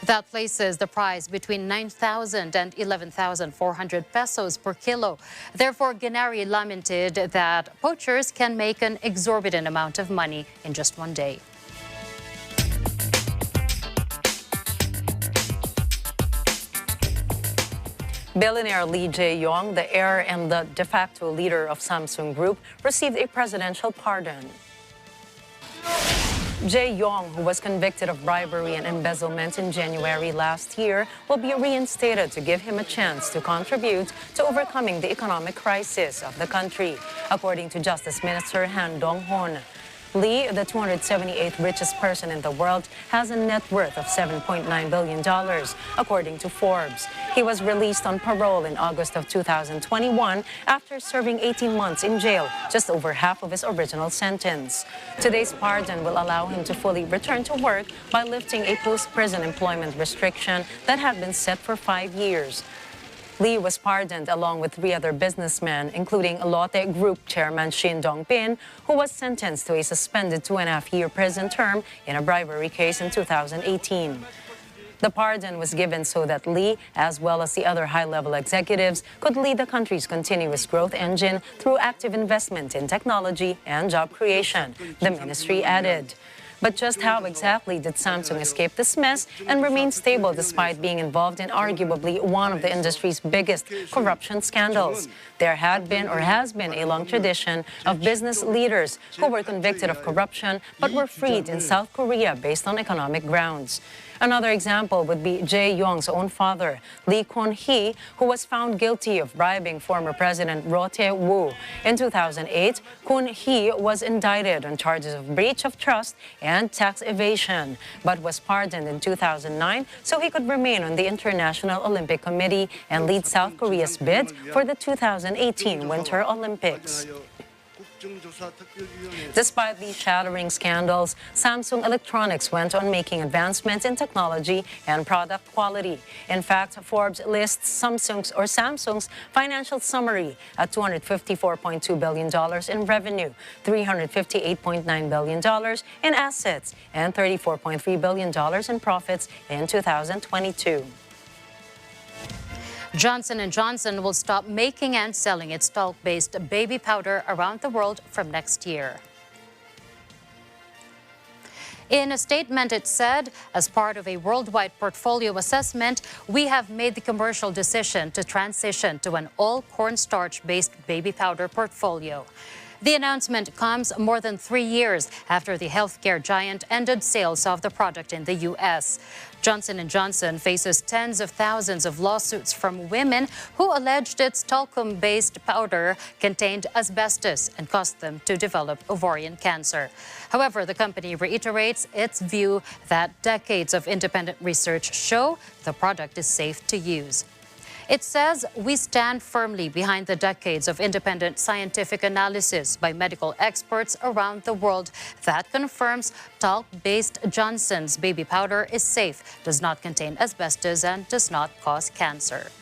That places the price between 9,000 and 11,400 pesos per kilo. Therefore, Gennari lamented that poachers can make an exorbitant amount of money in just one day. Billionaire Lee Jae-yong, the heir and the de facto leader of Samsung Group, received a presidential pardon. Jae-yong, who was convicted of bribery and embezzlement in January last year, will be reinstated to give him a chance to contribute to overcoming the economic crisis of the country, according to Justice Minister Han Dong-hoon. Lee, the 278th richest person in the world, has a net worth of $7.9 billion, according to Forbes. He was released on parole in August of 2021 after serving 18 months in jail, just over half of his original sentence. Today's pardon will allow him to fully return to work by lifting a post-prison employment restriction that had been set for 5 years. Lee was pardoned along with 3 other businessmen, including Lotte Group chairman Shin Dong-bin, who was sentenced to a suspended 2.5-year prison term in a bribery case in 2018. The pardon was given so that Lee, as well as the other high-level executives, could lead the country's continuous growth engine through active investment in technology and job creation, the ministry added. But just how exactly did Samsung escape this mess and remain stable despite being involved in arguably one of the industry's biggest corruption scandals? There had been or has been a long tradition of business leaders who were convicted of corruption but were freed in South Korea based on economic grounds. Another example would be Jae-yong's own father, Lee Kwon-hee, who was found guilty of bribing former President Roh Tae-woo. In 2008, Kwon-hee was indicted on charges of breach of trust and tax evasion, but was pardoned in 2009 so he could remain on the International Olympic Committee and lead South Korea's bid for the 2018 Winter Olympics. Despite these shattering scandals, Samsung Electronics went on making advancements in technology and product quality. In fact, Forbes lists Samsung's financial summary at $254.2 billion in revenue, $358.9 billion in assets, and $34.3 billion in profits in 2022. Johnson & Johnson will stop making and selling its talc-based baby powder around the world from next year. In a statement, it said, as part of a worldwide portfolio assessment, we have made the commercial decision to transition to an all-cornstarch-based baby powder portfolio. The announcement comes more than 3 years after the healthcare giant ended sales of the product in the U.S. Johnson & Johnson faces tens of thousands of lawsuits from women who alleged its talcum-based powder contained asbestos and caused them to develop ovarian cancer. However, the company reiterates its view that decades of independent research show the product is safe to use. It says, we stand firmly behind the decades of independent scientific analysis by medical experts around the world that confirms talc-based Johnson's baby powder is safe, does not contain asbestos, and does not cause cancer.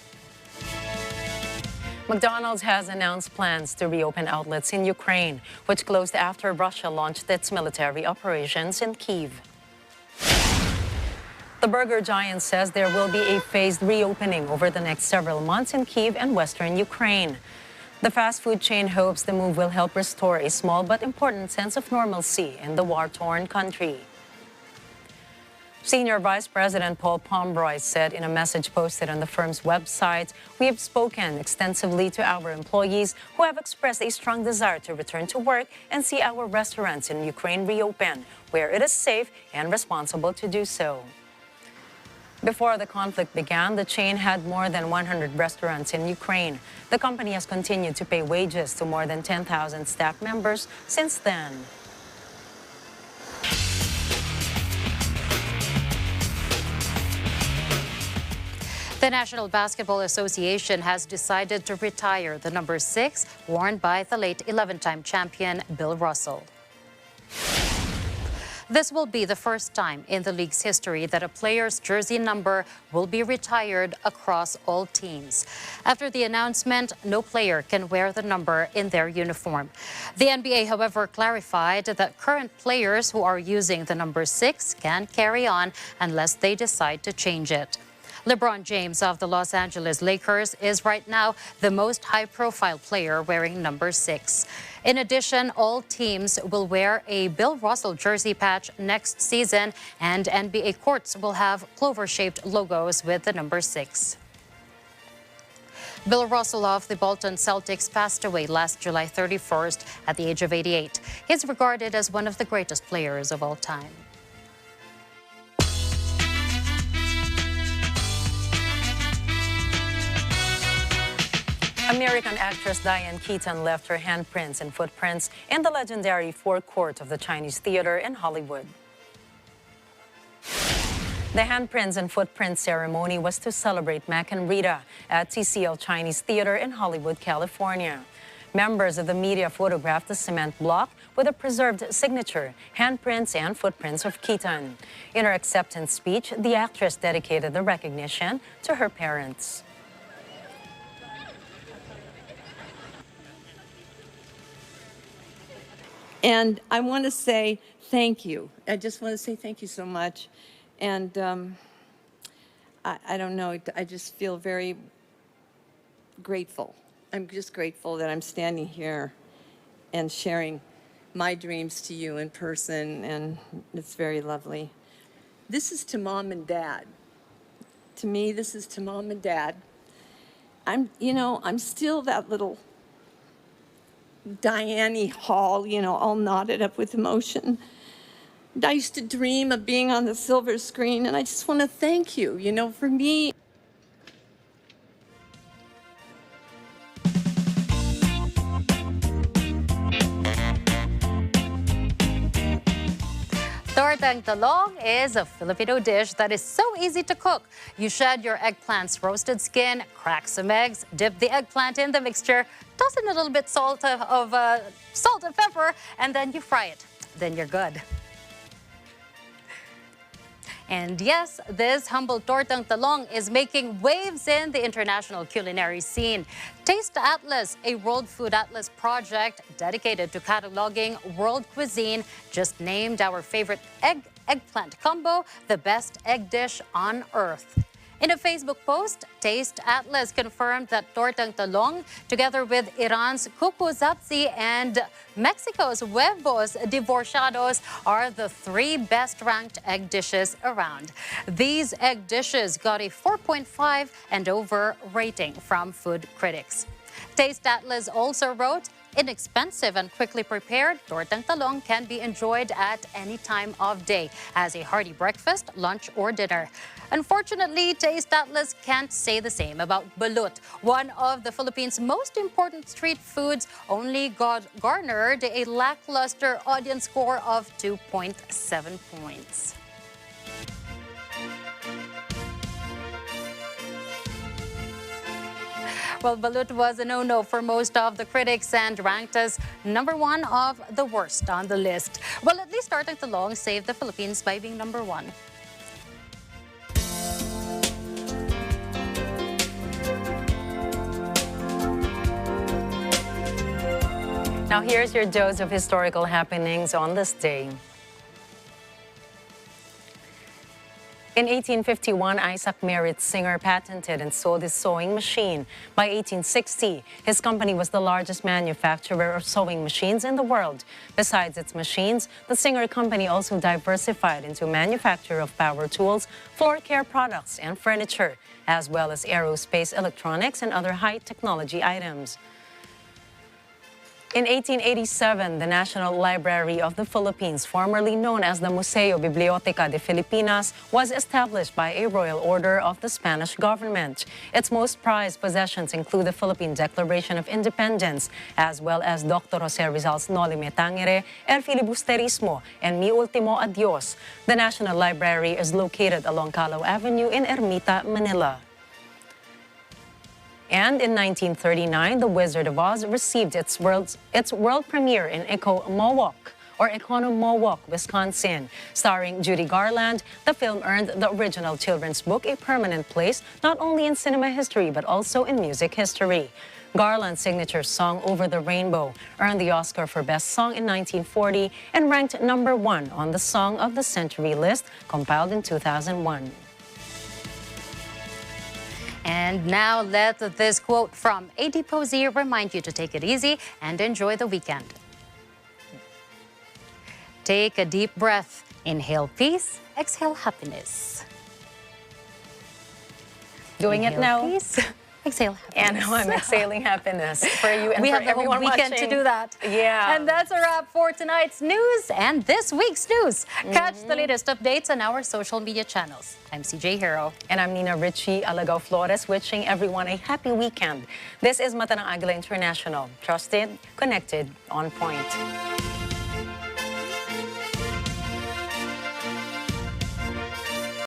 McDonald's has announced plans to reopen outlets in Ukraine, which closed after Russia launched its military operations in Kyiv. The burger giant says there will be a phased reopening over the next several months in Kyiv and western Ukraine. The fast food chain hopes the move will help restore a small but important sense of normalcy in the war-torn country. Senior Vice President Paul Pombroy said in a message posted on the firm's website, "We have spoken extensively to our employees who have expressed a strong desire to return to work and see our restaurants in Ukraine reopen, where it is safe and responsible to do so." Before the conflict began, the chain had more than 100 restaurants in Ukraine. The company has continued to pay wages to more than 10,000 staff members since then. The National Basketball Association has decided to retire the number 6 worn by the late 11-time champion Bill Russell. This will be the first time in the league's history that a player's jersey number will be retired across all teams. After the announcement, no player can wear the number in their uniform. The NBA, however, clarified that current players who are using the number 6 can carry on unless they decide to change it. LeBron James of the Los Angeles Lakers is right now the most high-profile player wearing number 6. In addition, all teams will wear a Bill Russell jersey patch next season, and NBA courts will have clover-shaped logos with the number 6. Bill Russell of the Bolton Celtics passed away last July 31st at the age of 88. He's regarded as one of the greatest players of all time. American actress Diane Keaton left her handprints and footprints in the legendary forecourt of the Chinese Theater in Hollywood. The handprints and footprints ceremony was to celebrate Mac and Rita at TCL Chinese Theater in Hollywood, California. Members of the media photographed the cement block with a preserved signature, handprints and footprints of Keaton. In her acceptance speech, the actress dedicated the recognition to her parents. And I want to say thank you. I just want to say thank you so much. And I don't know, I just feel very grateful. I'm just grateful that I'm standing here and sharing my dreams to you in person, and it's very lovely. This is to Mom and Dad. To me, this is to Mom and Dad. I'm still that little Diane Hall, all knotted up with emotion. And I used to dream of being on the silver screen, and I just want to thank you, for me. Tortang talong is a Filipino dish that is so easy to cook. You shed your eggplant's roasted skin, crack some eggs, dip the eggplant in the mixture, toss in a little bit salt and pepper, and then you fry it. Then you're good. And yes, this humble tortang talong is making waves in the international culinary scene. Taste Atlas, a World Food Atlas project dedicated to cataloging world cuisine, just named our favorite eggplant combo the best egg dish on earth. In a Facebook post, Taste Atlas confirmed that tortang talong, together with Iran's kuku-zatsi and Mexico's huevos divorciados, are the 3 best-ranked egg dishes around. These egg dishes got a 4.5 and over rating from food critics. Taste Atlas also wrote, inexpensive and quickly prepared, tortang talong can be enjoyed at any time of day as a hearty breakfast, lunch, or dinner. Unfortunately, Taste Atlas can't say the same about balut, one of the Philippines' most important street foods, only garnered a lackluster audience score of 2.7 points. Well, balut was a no-no for most of the critics and ranked as #1 of the worst on the list. Well, at least tortang talong saved the Philippines by being #1. Now here's your dose of historical happenings on this day. In 1851, Isaac Merritt Singer patented and sold his sewing machine. By 1860, his company was the largest manufacturer of sewing machines in the world. Besides its machines, the Singer company also diversified into manufacture of power tools, floor care products, and furniture, as well as aerospace, electronics, and other high-technology items. In 1887, the National Library of the Philippines, formerly known as the Museo Biblioteca de Filipinas, was established by a royal order of the Spanish government. Its most prized possessions include the Philippine Declaration of Independence, as well as Dr. Jose Rizal's Noli Me Tangere, El Filibusterismo, and Mi Ultimo Adios. The National Library is located along Calao Avenue in Ermita, Manila. And in 1939, The Wizard of Oz received its world premiere in Economowoc, Wisconsin. Starring Judy Garland, the film earned the original children's book a permanent place not only in cinema history but also in music history. Garland's signature song, Over the Rainbow, earned the Oscar for Best Song in 1940 and ranked #1 on the Song of the Century list, compiled in 2001. And now let this quote from A.D. Posey remind you to take it easy and enjoy the weekend. Take a deep breath. Inhale peace, exhale happiness. Doing Inhale it now. Peace, exhale happiness. And now I'm exhaling happiness for you and we for have the whole everyone weekend watching. to do that. Yeah. And that's a wrap for tonight's news and this week's news. Catch the latest updates on our social media channels. I'm CJ Hero. And I'm Nina Richie Alagao Flores, wishing everyone a happy weekend. This is Mata ng Agila International. Trusted, connected, on point.